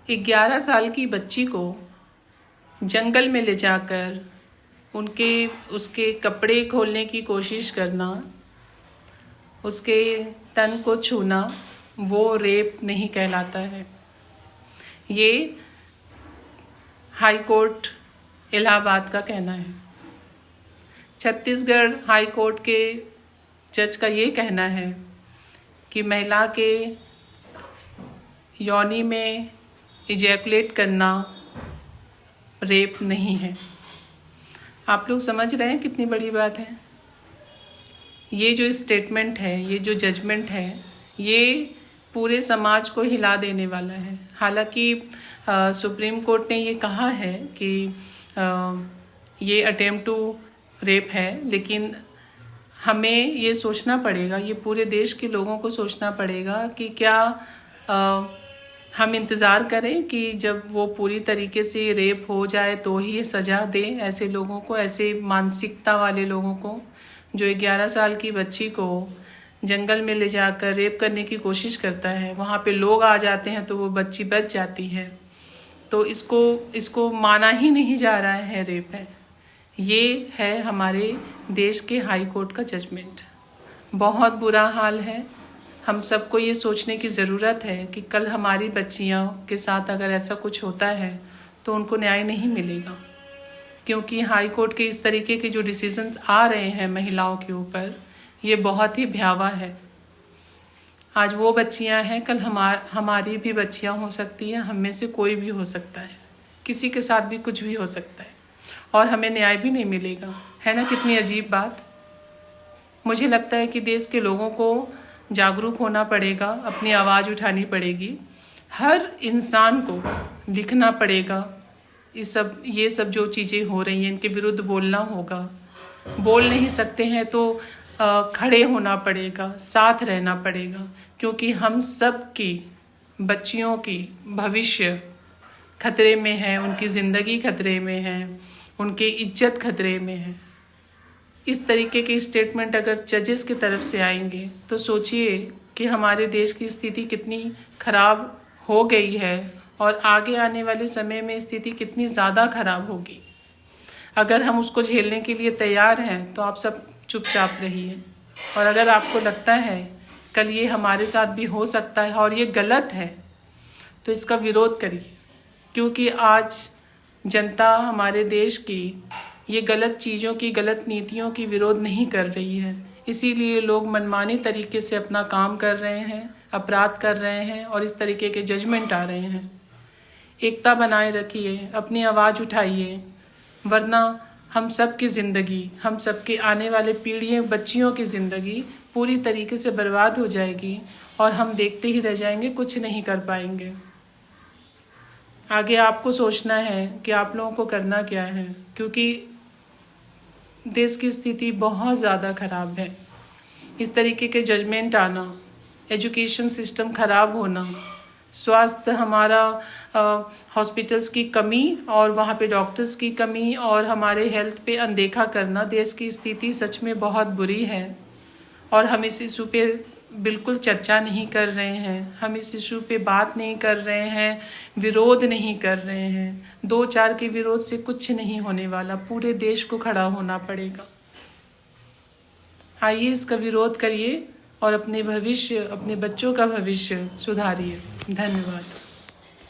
11 साल की बच्ची को जंगल में ले जाकर उसके कपड़े खोलने की कोशिश करना, उसके तन को छूना, वो रेप नहीं कहलाता है। ये हाई कोर्ट इलाहाबाद का कहना है। छत्तीसगढ़ हाई कोर्ट के जज का ये कहना है कि महिला के योनि में इजैकुलेट करना रेप नहीं है। आप लोग समझ रहे हैं कितनी बड़ी बात है। ये जो स्टेटमेंट है, ये जो जजमेंट है, ये पूरे समाज को हिला देने वाला है। हालांकि सुप्रीम कोर्ट ने ये कहा है कि ये अटेम्प्ट टू रेप है, लेकिन हमें ये सोचना पड़ेगा, ये पूरे देश के लोगों को सोचना पड़ेगा कि क्या हम इंतज़ार करें कि जब वो पूरी तरीके से रेप हो जाए तो ही सज़ा दें ऐसे लोगों को, ऐसे मानसिकता वाले लोगों को जो 11 साल की बच्ची को जंगल में ले जाकर रेप करने की कोशिश करता है। वहाँ पे लोग आ जाते हैं तो वो बच्ची बच जाती है। तो इसको माना ही नहीं जा रहा है रेप है। ये है हमारे देश के हाई कोर्ट का जजमेंट। बहुत बुरा हाल है। हम सबको ये सोचने की ज़रूरत है कि कल हमारी बच्चियों के साथ अगर ऐसा कुछ होता है तो उनको न्याय नहीं मिलेगा, क्योंकि हाई कोर्ट के इस तरीके के जो डिसीजंस आ रहे हैं महिलाओं के ऊपर, ये बहुत ही भयावह है। आज वो बच्चियां हैं, कल हमारी भी बच्चियां हो सकती हैं। हम में से कोई भी हो सकता है, किसी के साथ भी कुछ भी हो सकता है और हमें न्याय भी नहीं मिलेगा। है ना कितनी अजीब बात। मुझे लगता है कि देश के लोगों को जागरूक होना पड़ेगा, अपनी आवाज़ उठानी पड़ेगी, हर इंसान को लिखना पड़ेगा। ये सब जो चीज़ें हो रही हैं इनके विरुद्ध बोलना होगा। बोल नहीं सकते हैं तो खड़े होना पड़ेगा, साथ रहना पड़ेगा, क्योंकि हम सब की बच्चियों की भविष्य खतरे में है, उनकी ज़िंदगी खतरे में है, उनकी इज्जत खतरे में है। इस तरीके के स्टेटमेंट अगर जजेस की तरफ से आएंगे तो सोचिए कि हमारे देश की स्थिति कितनी खराब हो गई है और आगे आने वाले समय में स्थिति कितनी ज़्यादा खराब होगी। अगर हम उसको झेलने के लिए तैयार हैं तो आप सब चुपचाप रहिए, और अगर आपको लगता है कल ये हमारे साथ भी हो सकता है और ये गलत है तो इसका विरोध करिए, क्योंकि आज जनता हमारे देश की ये गलत चीज़ों की, गलत नीतियों की विरोध नहीं कर रही है। इसीलिए लोग मनमानी तरीके से अपना काम कर रहे हैं, अपराध कर रहे हैं और इस तरीके के जजमेंट आ रहे हैं। एकता बनाए रखिए, अपनी आवाज़ उठाइए, वरना हम सब की ज़िंदगी, हम सब के आने वाले पीढ़ियों, बच्चियों की ज़िंदगी पूरी तरीके से बर्बाद हो जाएगी और हम देखते ही रह जाएंगे, कुछ नहीं कर पाएंगे। आगे आपको सोचना है कि आप लोगों को करना क्या है, क्योंकि देश की स्थिति बहुत ज़्यादा ख़राब है। इस तरीके के जजमेंट आना, एजुकेशन सिस्टम ख़राब होना, स्वास्थ्य हमारा हॉस्पिटल्स की कमी और वहाँ पे डॉक्टर्स की कमी और हमारे हेल्थ पे अनदेखा करना, देश की स्थिति सच में बहुत बुरी है। और हम इस इशू पे बिल्कुल चर्चा नहीं कर रहे हैं, हम इस इशू पे बात नहीं कर रहे हैं, विरोध नहीं कर रहे हैं। 2-4 के विरोध से कुछ नहीं होने वाला, पूरे देश को खड़ा होना पड़ेगा। आइए इसका विरोध करिए और अपने भविष्य, अपने बच्चों का भविष्य सुधारिए। धन्यवाद।